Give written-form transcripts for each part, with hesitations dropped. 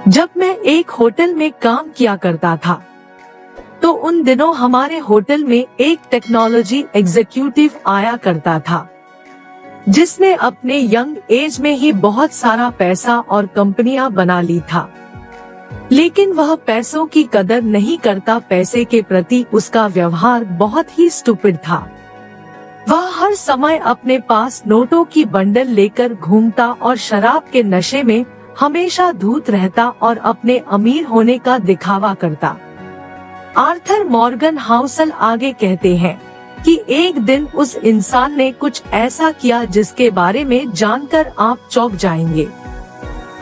जब मैं एक होटल में काम किया करता था, तो उन दिनों हमारे होटल में एक टेक्नोलॉजी एग्जीक्यूटिव आया करता था, जिसने अपने यंग एज में ही बहुत सारा पैसा और कंपनियां बना ली था। लेकिन वह पैसों की कदर नहीं करता, पैसे के प्रति उसका व्यवहार बहुत ही स्टूपिड था। वह हर समय अपने पास नोटों की बंडल लेकर घूमता और शराब के नशे में हमेशा धूत रहता और अपने अमीर होने का दिखावा करता। आर्थर मॉर्गन हाउसल आगे कहते हैं कि एक दिन उस इंसान ने कुछ ऐसा किया जिसके बारे में जानकर आप चौंक जाएंगे।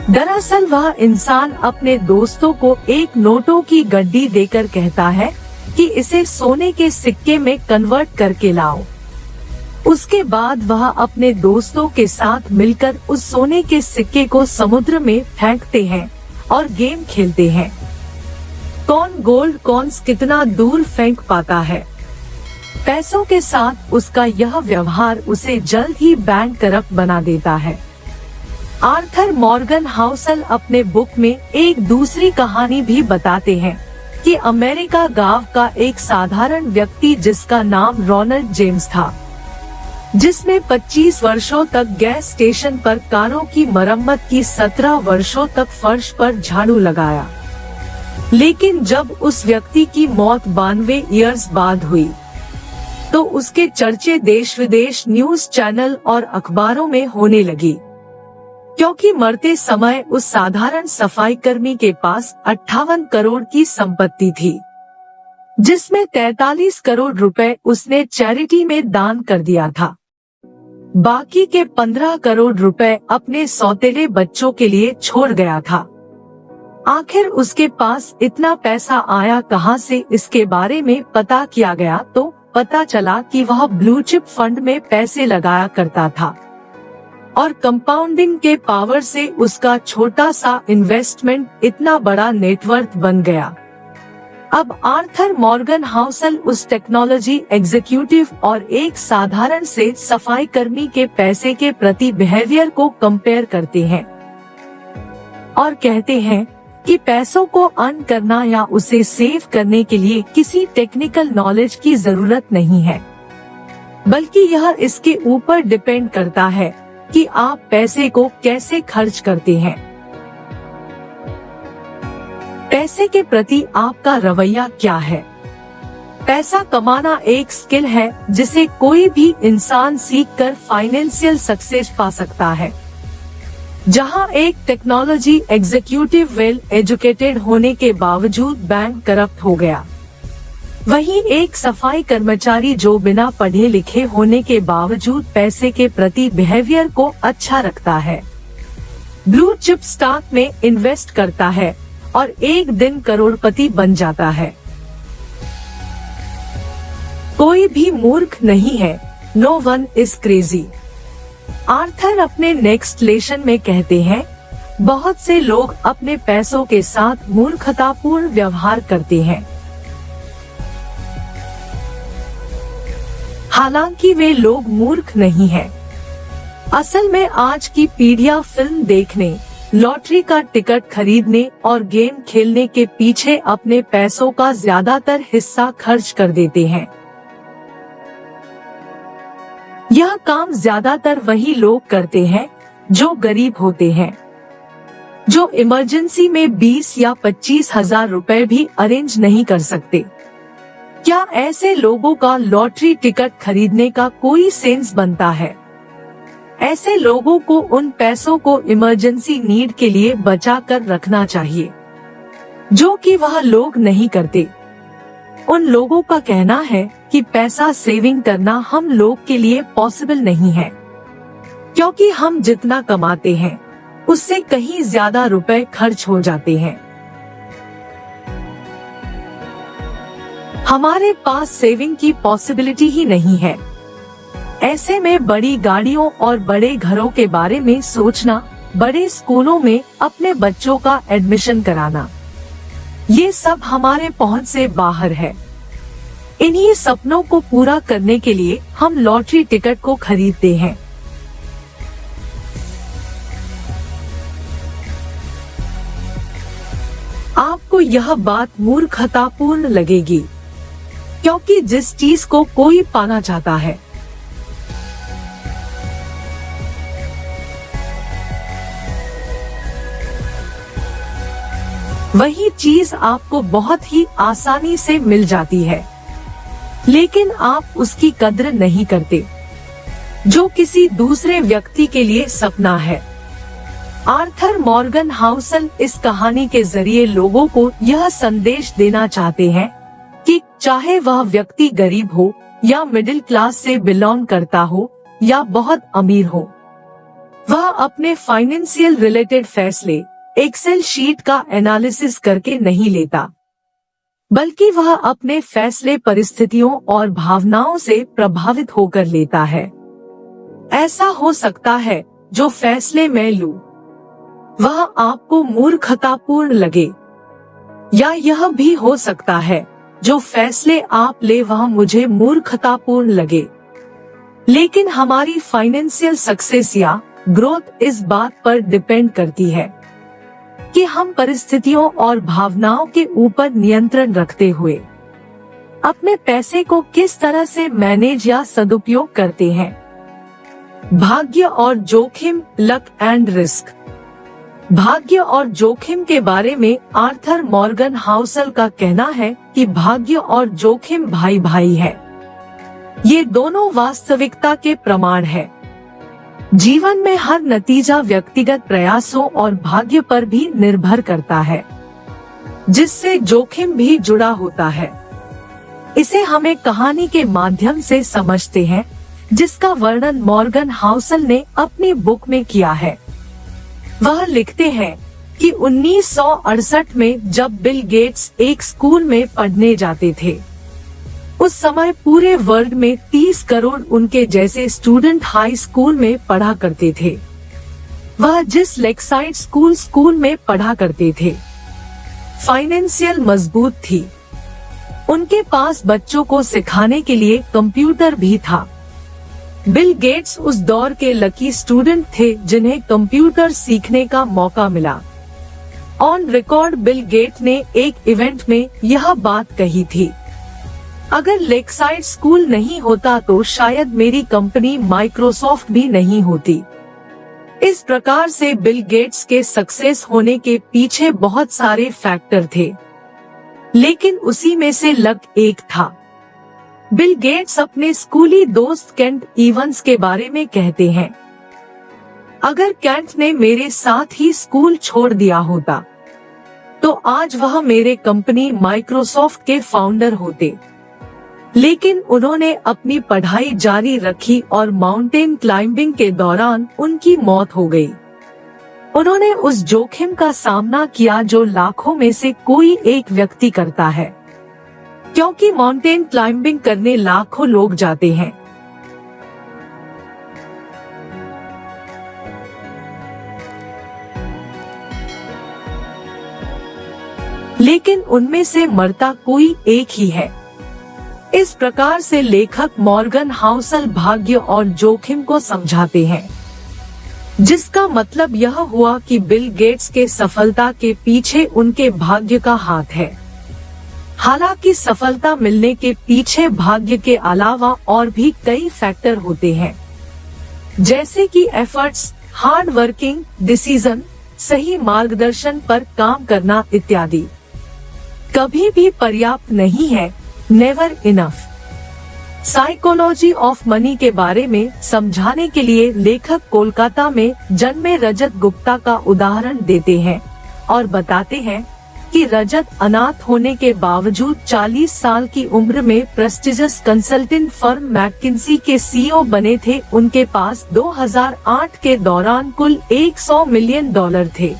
दरअसल वह इंसान अपने दोस्तों को एक नोटों की गड्डी देकर कहता है कि इसे सोने के सिक्के में कन्वर्ट करके लाओ। उसके बाद वह अपने दोस्तों के साथ मिलकर उस सोने के सिक्के को समुद्र में फेंकते हैं और गेम खेलते हैं। कौन गोल्ड कॉइन्स कितना दूर फेंक पाता है। पैसों के साथ उसका यह व्यवहार उसे जल्द ही बैंकरप्ट बना देता है। आर्थर मॉर्गन हाउसल अपने बुक में एक दूसरी कहानी भी बताते हैं कि अमेरिका गांव का एक साधारण व्यक्ति जिसका नाम रोनाल्ड जेम्स था, जिसने 25 वर्षों तक गैस स्टेशन पर कारों की मरम्मत की, 17 वर्षों तक फर्श पर झाड़ू लगाया। लेकिन जब उस व्यक्ति की मौत 92 ईयर्स बाद हुई, तो उसके चर्चे देश विदेश न्यूज चैनल और अखबारों में होने लगी, क्योंकि मरते समय उस साधारण सफाई कर्मी के पास 58 करोड़ की संपत्ति थी, जिसमें 43 करोड़ रुपए उसने चैरिटी में दान कर दिया था। बाकी के 15 करोड़ रुपए अपने सौतेले बच्चों के लिए छोड़ गया था। आखिर उसके पास इतना पैसा आया कहां से, इसके बारे में पता किया गया तो पता चला कि वह ब्लू चिप फंड में पैसे लगाया करता था और कंपाउंडिंग के पावर से उसका छोटा सा इन्वेस्टमेंट इतना बड़ा नेटवर्थ बन गया। अब आर्थर मॉर्गन हाउसल उस टेक्नोलॉजी एग्जीक्यूटिव और एक साधारण से सफाई कर्मी के पैसे के प्रति बिहेवियर को कंपेयर करते हैं और कहते हैं कि पैसों को अर्न करना या उसे सेव करने के लिए किसी टेक्निकल नॉलेज की जरूरत नहीं है, बल्कि यह इसके ऊपर डिपेंड करता है कि आप पैसे को कैसे खर्च करते हैं। पैसे के प्रति आपका रवैया क्या है। पैसा कमाना एक स्किल है जिसे कोई भी इंसान सीखकर फाइनेंशियल सक्सेस पा सकता है। जहां एक टेक्नोलॉजी एग्जीक्यूटिव वेल एजुकेटेड होने के बावजूद बैंक करप्ट हो गया, वहीं एक सफाई कर्मचारी जो बिना पढ़े लिखे होने के बावजूद पैसे के प्रति बिहेवियर को अच्छा रखता है, ब्लू चिप स्टॉक में इन्वेस्ट करता है और एक दिन करोड़पति बन जाता है। कोई भी मूर्ख नहीं है, no one is crazy. Arthur अपने नेक्स्ट लेसन में कहते हैं, बहुत से लोग अपने पैसों के साथ मूर्खतापूर्ण व्यवहार करते हैं, हालांकि वे लोग मूर्ख नहीं हैं। असल में आज की पीढ़ियां फिल्म देखने, लॉटरी का टिकट खरीदने और गेम खेलने के पीछे अपने पैसों का ज्यादातर हिस्सा खर्च कर देते हैं। यह काम ज्यादातर वही लोग करते हैं जो गरीब होते हैं, जो इमरजेंसी में 20 या 25 हजार रुपए भी अरेंज नहीं कर सकते। क्या ऐसे लोगों का लॉटरी टिकट खरीदने का कोई सेंस बनता है? ऐसे लोगों को उन पैसों को इमरजेंसी नीड के लिए बचा कर रखना चाहिए, जो कि वह लोग नहीं करते। उन लोगों का कहना है कि पैसा सेविंग करना हम लोग के लिए पॉसिबल नहीं है, क्योंकि हम जितना कमाते हैं उससे कहीं ज्यादा रुपए खर्च हो जाते हैं। हमारे पास सेविंग की पॉसिबिलिटी ही नहीं है। ऐसे में बड़ी गाड़ियों और बड़े घरों के बारे में सोचना, बड़े स्कूलों में अपने बच्चों का एडमिशन कराना, ये सब हमारे पहुंच से बाहर है। इन्हीं सपनों को पूरा करने के लिए हम लॉटरी टिकट को खरीदते हैं। आपको यह बात मूर्खतापूर्ण लगेगी, क्योंकि जिस चीज को कोई पाना चाहता है वही चीज आपको बहुत ही आसानी से मिल जाती है, लेकिन आप उसकी कद्र नहीं करते, जो किसी दूसरे व्यक्ति के लिए सपना है। आर्थर मॉर्गन हाउसल इस कहानी के जरिए लोगों को यह संदेश देना चाहते हैं कि चाहे वह व्यक्ति गरीब हो या मिडिल क्लास से बिलोंग करता हो या बहुत अमीर हो, वह अपने फाइनेंशियल रिलेटेड फैसले एक्सेल शीट का एनालिसिस करके नहीं लेता, बल्कि वह अपने फैसले परिस्थितियों और भावनाओं से प्रभावित होकर लेता है। ऐसा हो सकता है जो फैसले मैं लूं वह आपको मूर्खतापूर्ण लगे, या यह भी हो सकता है जो फैसले आप ले वह मुझे मूर्खतापूर्ण लगे। लेकिन हमारी फाइनेंशियल सक्सेस या ग्रोथ इस बात पर डिपेंड करती है कि हम परिस्थितियों और भावनाओं के ऊपर नियंत्रण रखते हुए अपने पैसे को किस तरह से मैनेज या सदुपयोग करते हैं। भाग्य और जोखिम, लक एंड रिस्क। भाग्य और जोखिम के बारे में आर्थर मॉर्गन हाउसल का कहना है कि भाग्य और जोखिम भाई भाई है। ये दोनों वास्तविकता के प्रमाण है। जीवन में हर नतीजा व्यक्तिगत प्रयासों और भाग्य पर भी निर्भर करता है, जिससे जोखिम भी जुड़ा होता है। इसे हमें कहानी के माध्यम से समझते हैं, जिसका वर्णन मॉर्गन हाउसल ने अपनी बुक में किया है। वह लिखते हैं कि 1968 में जब बिल गेट्स एक स्कूल में पढ़ने जाते थे, उस समय पूरे वर्ल्ड में 30 करोड़ उनके जैसे स्टूडेंट हाई स्कूल में पढ़ा करते थे। वह जिस लेकसाइड स्कूल में पढ़ा करते थे, फाइनेंशियल मजबूत थी। उनके पास बच्चों को सिखाने के लिए कंप्यूटर भी था। बिल गेट्स उस दौर के लकी स्टूडेंट थे जिन्हें कंप्यूटर सीखने का मौका मिला। ऑन रिकॉर्ड बिल गेट ने एक इवेंट में यह बात कही थी, अगर लेकसाइड स्कूल नहीं होता तो शायद मेरी कंपनी माइक्रोसॉफ्ट भी नहीं होती। इस प्रकार से बिल गेट्स के सक्सेस होने के पीछे बहुत सारे फैक्टर थे, लेकिन उसी में से लक एक था। बिल गेट्स अपने स्कूली दोस्त केंट इवंस के बारे में कहते हैं, अगर केंट ने मेरे साथ ही स्कूल छोड़ दिया होता तो आज वह मेरे कंपनी माइक्रोसॉफ्ट के फाउंडर होते। लेकिन उन्होंने अपनी पढ़ाई जारी रखी और माउंटेन क्लाइंबिंग के दौरान उनकी मौत हो गई। उन्होंने उस जोखिम का सामना किया जो लाखों में से कोई एक व्यक्ति करता है, क्योंकि माउंटेन क्लाइंबिंग करने लाखों लोग जाते हैं। लेकिन उनमें से मरता कोई एक ही है। इस प्रकार से लेखक मॉर्गन हाउसल भाग्य और जोखिम को समझाते हैं, जिसका मतलब यह हुआ कि बिल गेट्स के सफलता के पीछे उनके भाग्य का हाथ है। हालांकि सफलता मिलने के पीछे भाग्य के अलावा और भी कई फैक्टर होते हैं, जैसे कि एफर्ट्स, हार्ड वर्किंग, डिसीजन, सही मार्गदर्शन पर काम करना इत्यादि। कभी भी पर्याप्त नहीं है, never enough. Psychology of money के बारे में समझाने के लिए लेखक कोलकाता में जन्मे रजत गुप्ता का उदाहरण देते हैं और बताते हैं कि रजत अनाथ होने के बावजूद 40 साल की उम्र में प्रेस्टिजियस कंसल्टिंग फर्म मैकिन्सी के सीईओ बने थे। उनके पास 2008 के दौरान कुल $100 मिलियन थे,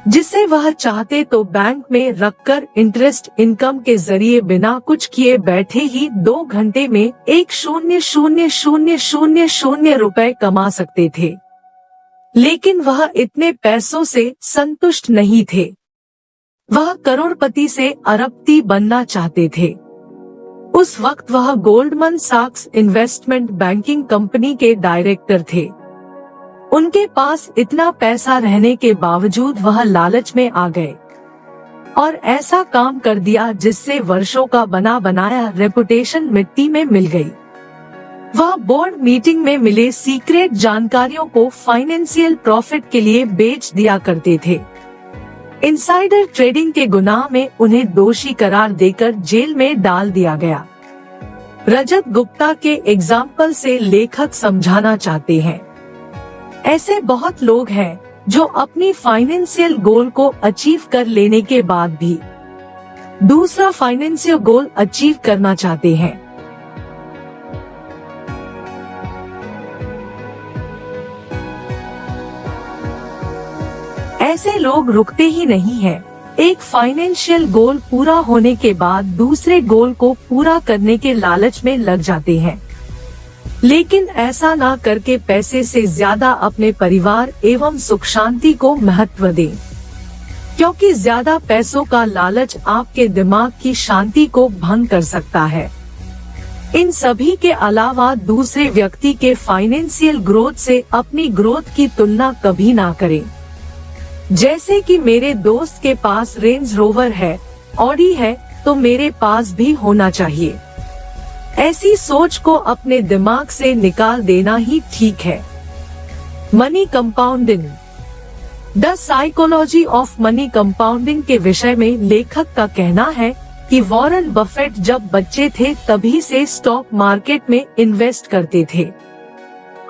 जिसे वह चाहते तो बैंक में रखकर इंटरेस्ट इनकम के जरिए बिना कुछ किए बैठे ही 2 घंटे में 1,000,000 रुपए कमा सकते थे। लेकिन वह इतने पैसों से संतुष्ट नहीं थे। वह करोड़पति से अरबपति बनना चाहते थे। उस वक्त वह गोल्डमैन सैक्स इन्वेस्टमेंट बैंकिंग कंपनी के डायरेक्टर थे। उनके पास इतना पैसा रहने के बावजूद वह लालच में आ गए। और ऐसा काम कर दिया जिससे वर्षों का बना बनाया रेपुटेशन मिट्टी में मिल गई। वह बोर्ड मीटिंग में मिले सीक्रेट जानकारियों को फाइनेंशियल प्रॉफिट के लिए बेच दिया करते थे। इनसाइडर ट्रेडिंग के गुनाह में उन्हें दोषी करार देकर जेल में डाल दिया गया। रजत गुप्ता के एग्जाम्पल से लेखक समझाना चाहते हैं, ऐसे बहुत लोग हैं जो अपनी फाइनेंशियल गोल को अचीव कर लेने के बाद भी दूसरा फाइनेंशियल गोल अचीव करना चाहते हैं। ऐसे लोग रुकते ही नहीं हैं। एक फाइनेंशियल गोल पूरा होने के बाद दूसरे गोल को पूरा करने के लालच में लग जाते हैं, लेकिन ऐसा ना करके पैसे से ज्यादा अपने परिवार एवं सुख शांति को महत्व दें, क्योंकि ज्यादा पैसों का लालच आपके दिमाग की शांति को भंग कर सकता है। इन सभी के अलावा दूसरे व्यक्ति के फाइनेंशियल ग्रोथ से अपनी ग्रोथ की तुलना कभी ना करें। जैसे कि मेरे दोस्त के पास रेंज रोवर है, ऑडी है, तो मेरे पास भी होना चाहिए। ऐसी सोच को अपने दिमाग से निकाल देना ही ठीक है। Money compounding, the psychology of money compounding के विषय में लेखक का कहना है कि वॉरेन बफेट जब बच्चे थे तभी से स्टॉक मार्केट में इन्वेस्ट करते थे।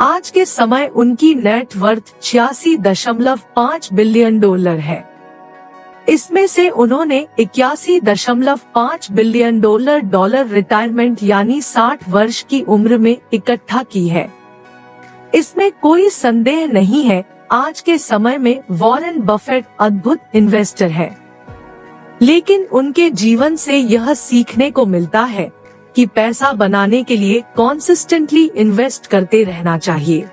आज के समय उनकी नेट वर्थ 86.5 बिलियन डॉलर है। इसमें से उन्होंने 81.5 बिलियन डॉलर रिटायरमेंट यानी 60 वर्ष की उम्र में इकट्ठा की है। इसमें कोई संदेह नहीं है, आज के समय में वॉरेन बफेट अद्भुत इन्वेस्टर है, लेकिन उनके जीवन से यह सीखने को मिलता है कि पैसा बनाने के लिए कॉन्सिस्टेंटली इन्वेस्ट करते रहना चाहिए।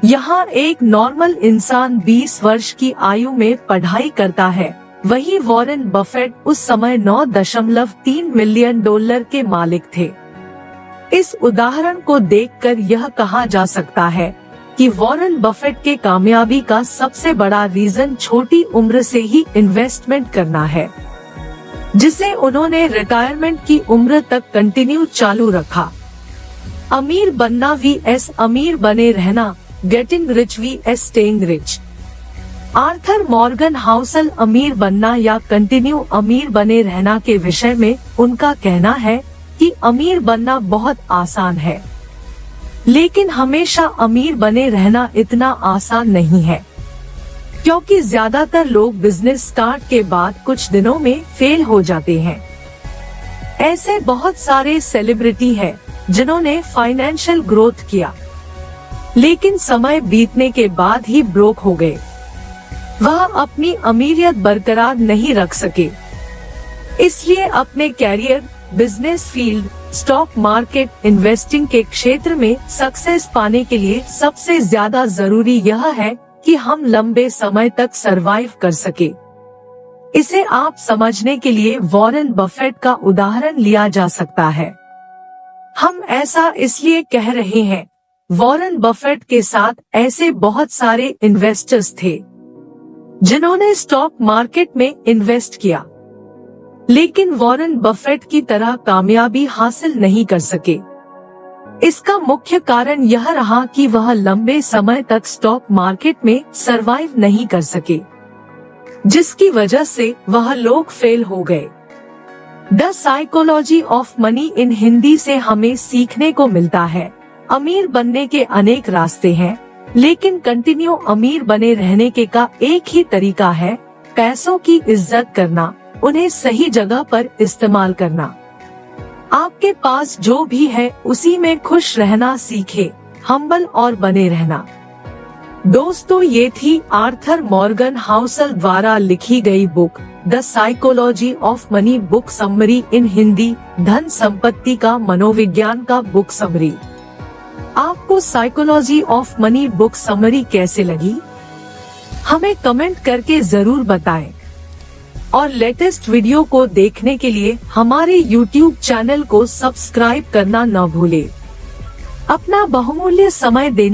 यहाँ एक नॉर्मल इंसान 20 वर्ष की आयु में पढ़ाई करता है, वही वॉरेन बफेट उस समय 9.3 मिलियन डॉलर के मालिक थे। इस उदाहरण को देखकर यह कहा जा सकता है कि वॉरेन बफेट के कामयाबी का सबसे बड़ा रीजन छोटी उम्र से ही इन्वेस्टमेंट करना है, जिसे उन्होंने रिटायरमेंट की उम्र तक कंटिन्यू चालू रखा। अमीर बनना vs अमीर बने रहना, getting rich vs staying rich. Arthur Morgan Housel अमीर बनना या कंटिन्यू अमीर बने रहना के विषय में उनका कहना है कि अमीर बनना बहुत आसान है, लेकिन हमेशा अमीर बने रहना इतना आसान नहीं है, क्योंकि ज्यादातर लोग बिजनेस स्टार्ट के बाद कुछ दिनों में फेल हो जाते हैं। ऐसे बहुत सारे सेलिब्रिटी हैं जिन्होंने फाइनेंशियल ग्रोथ किया, लेकिन समय बीतने के बाद ही ब्रोक हो गए। वह अपनी अमीरियत बरकरार नहीं रख सके, इसलिए अपने career, business field, stock market, investing के क्षेत्र में सक्सेस पाने के लिए सबसे ज्यादा जरूरी यह है कि हम लंबे समय तक सरवाइव कर सके। इसे आप समझने के लिए वॉरेन बफेट का उदाहरण लिया जा सकता है। हम ऐसा इसलिए कह रहे हैं, वॉरेन बफेट के साथ ऐसे बहुत सारे इन्वेस्टर्स थे जिन्होंने स्टॉक मार्केट में इन्वेस्ट किया, लेकिन वॉरेन बफेट की तरह कामयाबी हासिल नहीं कर सके। इसका मुख्य कारण यह रहा कि वह लंबे समय तक स्टॉक मार्केट में सरवाइव नहीं कर सके, जिसकी वजह से वह लोग फेल हो गए। The psychology of money in Hindi से हमें सीखने को मिलता है, अमीर बनने के अनेक रास्ते हैं, लेकिन कंटिन्यू अमीर बने रहने के का एक ही तरीका है, पैसों की इज्जत करना, उन्हें सही जगह पर इस्तेमाल करना। आपके पास जो भी है उसी में खुश रहना सीखे, हम्बल और बने रहना। दोस्तों, ये थी आर्थर मॉर्गन हाउसल द्वारा लिखी गई book the psychology of money book summary इन हिंदी, धन संपत्ति का मनोविज्ञान का बुक समरी। आपको psychology of money book summary कैसे लगी, हमें कमेंट करके जरूर बताएं। और लेटेस्ट वीडियो को देखने के लिए हमारे YouTube चैनल को सब्सक्राइब करना न भूलें। अपना बहुमूल्य समय देने